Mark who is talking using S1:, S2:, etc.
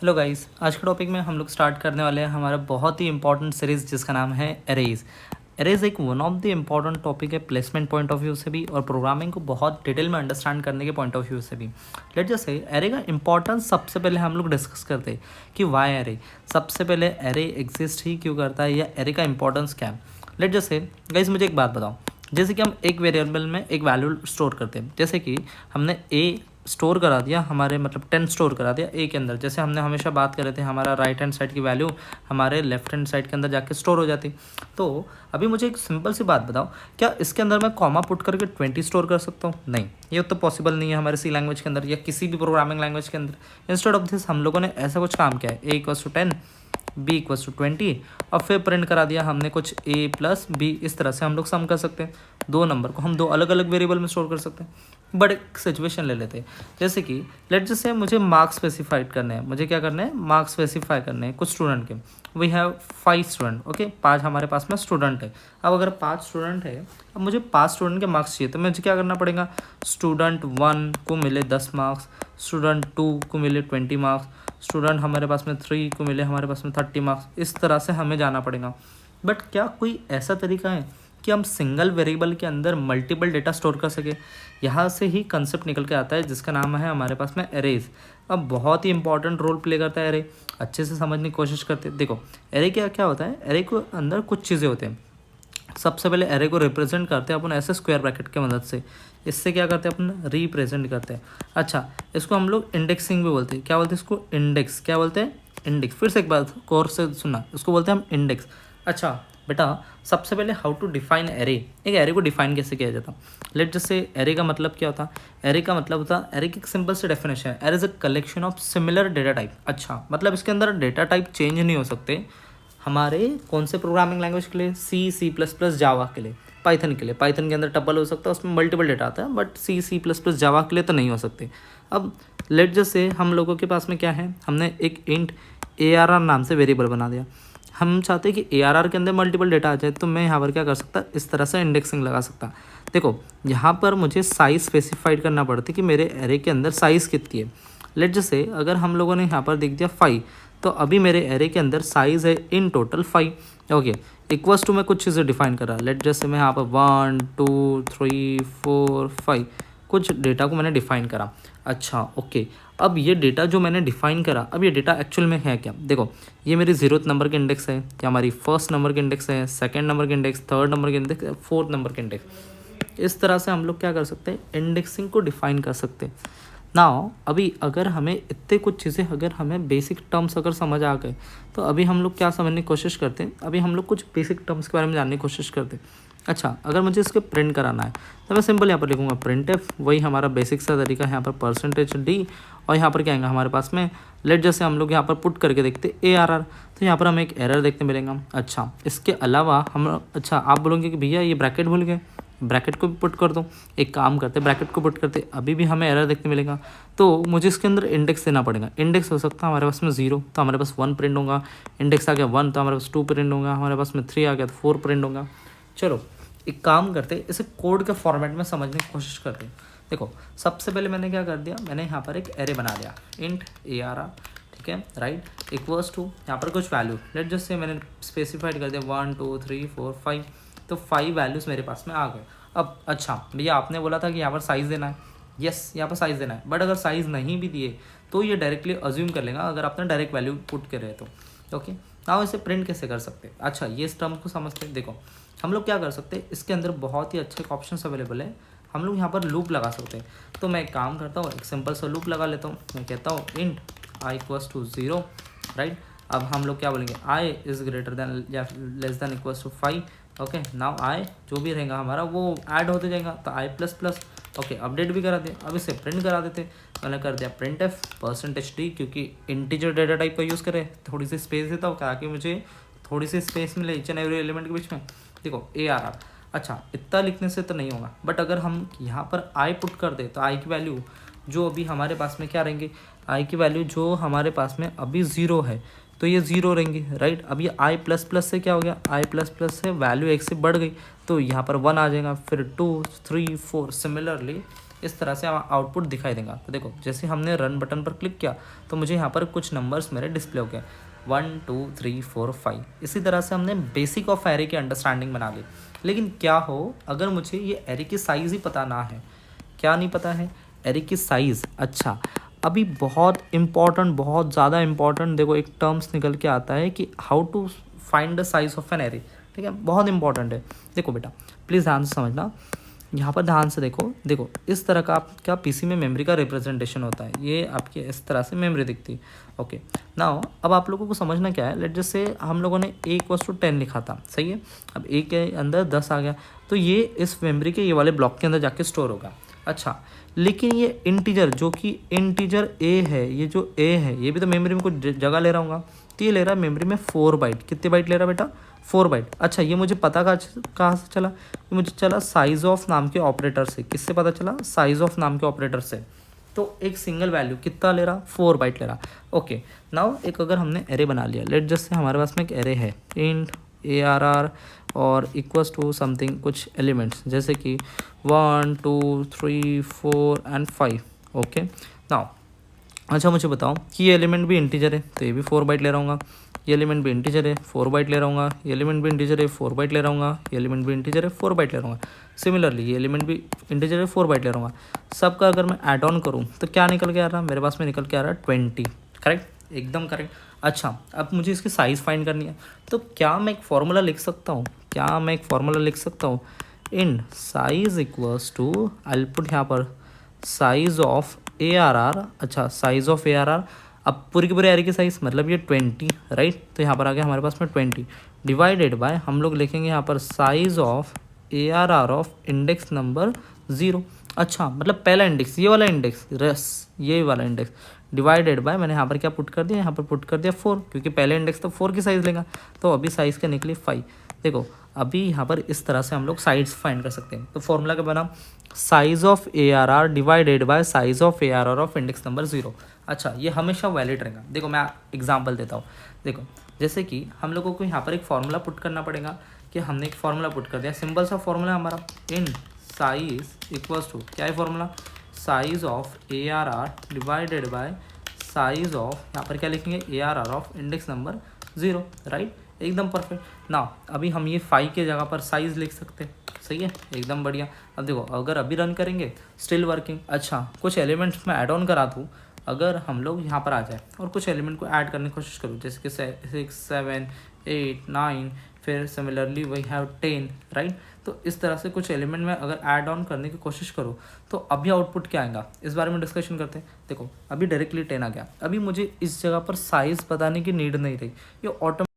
S1: Hello guys, आज के topic में हम लोग स्टार्ट करने वाले हैं हमारा बहुत ही इंपॉर्टेंट सीरीज़ जिसका नाम है एरेज। एरेज एक one of the important topic है प्लेसमेंट पॉइंट ऑफ व्यू से भी और प्रोग्रामिंग को बहुत डिटेल में अंडरस्टैंड करने के पॉइंट ऑफ व्यू से भी। लेट जस्ट से एरे का इंपॉर्टेंस सबसे पहले हम लोग डिस्कस करते हैं कि वाई एरे, सबसे पहले एरे एग्जिस्ट ही क्यों करता है या एरे का इंपॉर्टेंस क्या है। लेट जस्ट से गाइस मुझे एक बात बताओ, जैसे कि हम एक वेरिएबल में एक वैल्यू स्टोर करते हैं, जैसे कि हमने ए स्टोर करा दिया हमारे 10 स्टोर करा दिया ए के अंदर। जैसे हमने हमेशा बात कर रहे थे हमारा राइट हैंड साइड की वैल्यू हमारे लेफ्ट हैंड साइड के अंदर जाके स्टोर हो जाती। तो अभी मुझे एक सिंपल सी बात बताओ, क्या इसके अंदर मैं कॉमा पुट करके 20 स्टोर कर सकता हूँ? नहीं, ये तो पॉसिबल नहीं है हमारे सी लैंग्वेज के अंदर या किसी भी प्रोग्रामिंग लैंग्वेज के अंदर। इंस्टेड ऑफ दिस हम लोगों ने ऐसा कुछ काम किया है, A equals to 10 B equals to 20 और फिर प्रिंट करा दिया हमने कुछ ए प्लस बी। इस तरह से हम लोग सम कर सकते हैं, दो नंबर को हम दो अलग अलग वेरिएबल में स्टोर कर सकते हैं। बट एक सिचुएशन ले लेते हैं, जैसे कि लेट जैसे मुझे मार्क्स स्पेसिफाइड करने हैं, मुझे क्या करना है, मार्क्स स्पेसिफाई करने हैं कुछ स्टूडेंट के। वी हैव 5 स्टूडेंट, ओके, 5 हमारे पास में स्टूडेंट है। अब अगर 5 स्टूडेंट है, अब मुझे 5 स्टूडेंट के मार्क्स चाहिए, तो मुझे क्या करना पड़ेगा, स्टूडेंट 1 को मिले 10 मार्क्स, स्टूडेंट 2 को मिले 20 मार्क्स, स्टूडेंट हमारे पास में 3 को मिले हमारे पास में 30 मार्क्स। इस तरह से हमें जाना पड़ेगा। बट क्या कोई ऐसा तरीका है कि हम सिंगल वेरिएबल के अंदर मल्टीपल डेटा स्टोर कर सके? यहाँ से ही कंसेप्ट निकल के आता है जिसका नाम है हमारे पास में एरेज। अब बहुत ही इंपॉर्टेंट रोल प्ले करता है एरे, अच्छे से समझने की कोशिश करते हैं। देखो एरे क्या क्या होता है, एरे के अंदर कुछ चीज़ें होते हैं। सबसे पहले एरे को रिप्रेजेंट करते हैं अपन ऐसे स्क्वायर ब्रैकेट की मदद से। इससे क्या करते हैं, अपन रिप्रेजेंट करते हैं। अच्छा, इसको हम लोग इंडेक्सिंग भी बोलते हैं। क्या बोलते हैं इसको? इंडेक्स। क्या बोलते हैं? इंडेक्स। फिर से एक बात कोर्स से सुनना, इसको बोलते हैं हम इंडेक्स। अच्छा बेटा, सबसे पहले हाउ टू डिफाइन एरे, एक एरे को डिफाइन कैसे किया जाता? लेट जैसे एरे का मतलब क्या होता? एरे का मतलब होता, एरे की एक सिंपल से डेफिनेशन है, array is a collection of similar data type. अच्छा, मतलब इसके अंदर डेटा टाइप चेंज नहीं हो सकते। हमारे कौन से प्रोग्रामिंग लैंग्वेज के लिए? C++, जावा के लिए, पाइथन के लिए। पाइथन के अंदर टपल हो सकता है, उसमें मल्टीपल डेटा आता है, बट C++, जावा के लिए तो नहीं हो सकते। अब लेट जैसे हम लोगों के पास में क्या है, हमने एक इंट ARR नाम से वेरिएबल बना दिया। हम चाहते हैं कि ARR के अंदर मल्टीपल डेटा आ जाए, तो मैं यहाँ पर क्या कर सकता, इस तरह से इंडेक्सिंग लगा सकता। देखो यहाँ पर मुझे साइज़ स्पेसिफाइड करना पड़ता है कि मेरे एरे के अंदर साइज़ कितनी है। लेट जैसे अगर हम लोगों ने यहाँ पर देख दिया 5, तो अभी मेरे एरे के अंदर साइज़ है in total 5। Okay, equals to मैं कुछ चीज़ें डिफाइन कर रहा। लेट जैसे मैं यहाँ पर 1 2 3 4 5 कुछ डेटा को मैंने डिफाइन करा। अच्छा ओके, अब ये डेटा जो मैंने डिफाइन करा, अब ये डेटा एक्चुअल में है क्या? देखो ये मेरी 0th नंबर के इंडेक्स है, या हमारी 1st नंबर के इंडेक्स है, 2nd नंबर के इंडेक्स, 3rd नंबर के इंडेक्स, 4th नंबर के इंडेक्स। इस तरह से हम लोग क्या कर सकते हैं, इंडेक्सिंग को डिफाइन कर सकते हैं। नाउ अभी अगर हमें इतने कुछ चीज़ें, अगर हमें बेसिक टर्म्स अगर समझ आ गए, तो अभी हम लोग क्या समझने की कोशिश करते हैं, अभी हम लोग कुछ बेसिक टर्म्स के बारे में जानने की कोशिश करते हैं। अच्छा, अगर मुझे इसके प्रिंट कराना है तो मैं सिंपल यहाँ पर लिखूँगा प्रिंट एफ, वही हमारा बेसिक सा तरीका है। यहाँ पर %d और यहाँ पर क्या आएगा हमारे पास में, लेट जैसे हम लोग यहाँ पर पुट करके देखते ARR, तो यहाँ पर हमें एक एरर देखने मिलेगा। अच्छा, इसके अलावा हम, अच्छा आप बोलोगे कि भैया ये ब्रैकेट भूल गए, ब्रैकेट को भी पुट कर दो। एक काम करते, ब्रैकेट को पुट करते, अभी भी हमें एरर देखने मिलेगा। तो मुझे इसके अंदर इंडेक्स देना पड़ेगा। इंडेक्स हो सकता है हमारे पास में 0, तो हमारे पास 1 प्रिंट होगा। इंडेक्स आ गया 1, तो हमारे पास 2 प्रिंट होगा। हमारे पास में 3 आ गया तो 4 प्रिंट होगा। चलो एक काम करते, इसे कोड के फॉर्मेट में समझने की कोशिश करते। देखो सबसे पहले मैंने क्या कर दिया, मैंने यहाँ पर एक एरे बना दिया, इंट ARR, ठीक है, राइट, इक्वल्स टू यहाँ पर कुछ वैल्यू। लेट जस्ट से मैंने स्पेसिफाइड कर दिया 1 2 3 4 5, तो 5 वैल्यूज़ मेरे पास में आ गए। अब अच्छा भैया आपने बोला था कि यहाँ पर साइज़ देना है, यस यहाँ पर साइज़ देना है, बट अगर साइज़ नहीं भी दिए तो ये डायरेक्टली अज्यूम कर लेगा अगर आपने डायरेक्ट वैल्यू पुट करे तो। ओके, नाउ इसे प्रिंट कैसे कर सकते हैं? अच्छा ये इस टर्म को समझते हैं। देखो हम लोग क्या कर सकते हैं, इसके अंदर बहुत ही अच्छे ऑप्शन अवेलेबल है। हम लोग यहाँ पर लूप लगा सकते हैं। तो मैं एक काम करता हूँ, एक सिंपल सा लूप लगा लेता हूँ। मैं कहता हूँ int i equals to 0, right. अब हम लोग क्या बोलेंगे, i इज़ ग्रेटर देन या less than equals to 5। Okay, now i जो भी रहेगा हमारा वो ऐड होते जाएगा, तो i++। ओके, अपडेट भी करा दे। अब इसे प्रिंट करा देते। मैंने कर दिया प्रिंट एफ %d, क्योंकि इंटीजर डेटा टाइप का यूज़ करें, थोड़ी सी स्पेस देता हूँ ताकि मुझे थोड़ी सी स्पेस मिले ईच एंड एवरी एलिमेंट के बीच में। देखो ARR, अच्छा इतना लिखने से तो नहीं होगा, बट अगर हम यहाँ पर i पुट कर दे तो i की वैल्यू जो अभी हमारे पास में क्या रहेंगे, i की वैल्यू जो हमारे पास में अभी 0 है, तो ये 0 रहेंगी, राइट। अब ये i++ से क्या हो गया, i++ से वैल्यू 1 से बढ़ गई, तो यहाँ पर 1 आ जाएगा, फिर 2 3 4 सिमिलरली इस तरह से आउटपुट दिखाई देगा। तो देखो जैसे हमने रन बटन पर क्लिक किया तो मुझे यहाँ पर कुछ नंबर्स मेरे डिस्प्ले हो गए 1 2 3 4 5। इसी तरह से हमने बेसिक ऑफ एरे की अंडरस्टैंडिंग बना ली। लेकिन क्या हो अगर मुझे ये एरे की साइज़ ही पता ना है, क्या नहीं पता है एरे की साइज़। अच्छा अभी बहुत ज़्यादा इम्पॉर्टेंट देखो एक टर्म्स निकल के आता है कि how to find the size of an array. ठीक है, बहुत इंपॉर्टेंट है। देखो बेटा प्लीज़ ध्यान से समझना, यहाँ पर ध्यान से देखो इस तरह का आपका पीसी में मेमोरी का रिप्रेजेंटेशन होता है। ये आपके इस तरह से मेमोरी दिखती है। ओके नाउ अब आप लोगों को समझना क्या है, लेट जस्ट से हम लोगों ने a = 10 लिखा था, सही है। अब a के अंदर 10 आ गया तो ये इस मेमोरी के ये वाले ब्लॉक के अंदर जाके स्टोर होगा। अच्छा लेकिन ये इंटीजर जो कि इंटीजर a है, ये जो a है ये भी तो मेमोरी में कुछ जगह ले रहा होगा। तो ये ले रहा है मेमोरी में 4 बाइट। कितने बाइट ले रहा है बेटा? 4 बाइट। अच्छा ये मुझे पता कहाँ से चला? ये मुझे चला साइज ऑफ नाम के ऑपरेटर से। किससे पता चला? साइज ऑफ नाम के ऑपरेटर से। तो एक सिंगल वैल्यू कितना ले रहा? 4 बाइट ले रहा। ओके नाउ एक अगर हमने एरे बना लिया, लेट जस्ट से हमारे पास में एक एरे है इंट ARR और इक्वल्स टू समथिंग कुछ एलिमेंट्स जैसे कि 1 2 3 4 एंड 5। ओके नाउ अच्छा मुझे बताओ कि ये एलिमेंट भी इंटीजर है तो ये भी 4 बाइट ले रहा हूँ। ये एलिमेंट भी इंटीजर है 4 बाइट ले रहा हूँ। ये एलिमेंट भी इंटीजर है 4 बाइट ले रहा हूँ। ये एलिमेंट भी इंटीजर है 4 बाइट ले रहा हूँ। सिमिलरली ये एलिमेंट भी इंटीजर है 4 बाइट ले रहा हूँ। सबका अगर मैं ऐड ऑन करूँ तो क्या निकल के आ रहा है? मेरे पास में निकल के आ रहा है 20। करेक्ट, एकदम करेक्ट। अच्छा अब मुझे इसकी साइज़ फाइंड करनी है तो क्या मैं एक फार्मूला लिख सकता हूँ? Int size equals to I put यहाँ पर साइज ऑफ ARR। अच्छा साइज ऑफ ARR, अब पूरी की पूरी एरे की साइज मतलब ये 20, राइट। तो यहाँ पर आ गया हमारे पास में 20 डिवाइडेड बाय हम लोग लिखेंगे यहाँ पर size of ARR of index number 0। अच्छा मतलब पहला इंडेक्स ये वाला इंडेक्स ये वाला इंडेक्स डिवाइडेड बाय मैंने यहाँ पर क्या पुट कर दिया? यहाँ पर पुट कर दिया 4, क्योंकि पहले इंडेक्स तो 4 की साइज़ लेगा। तो अभी साइज़ क्या निकली? 5। देखो अभी यहाँ पर इस तरह से हम लोग साइज फाइंड कर सकते हैं। तो फॉर्मूला क्या बना? Size of ARR divided by size of ARR of index number 0। अच्छा ये हमेशा वैलिड रहेगा। देखो मैं एग्जांपल देता हूँ। देखो जैसे कि हम लोगों को यहाँ पर एक फार्मूला पुट करना पड़ेगा कि हमने एक फार्मूला पुट कर दिया, सिंपल सा फार्मूला हमारा इन साइज इक्वल्स टू क्या है formula? Size of ARR divided by size of यहाँ पर क्या लिखेंगे? ARR of index number 0, right. एकदम परफेक्ट ना। अभी हम ये 5 के जगह पर साइज़ लिख सकते हैं, सही है, एकदम बढ़िया। अब देखो अगर अभी रन करेंगे स्टिल वर्किंग। अच्छा कुछ एलिमेंट्स में ऐड ऑन करा दूँ, अगर हम लोग यहाँ पर आ जाए और कुछ एलिमेंट को ऐड करने की कोशिश करूँ जैसे कि 6 7 8 9 फिर सिमिलरली वी हैव 10, राइट। तो इस तरह से कुछ एलिमेंट में अगर ऐड ऑन करने की कोशिश करो तो अभी आउटपुट क्या आएगा इस बारे में डिस्कशन करते हैं। देखो अभी डायरेक्टली 10 आ गया। अभी मुझे इस जगह पर साइज़ बताने की नीड नहीं रही, ये ऑटोमेटिक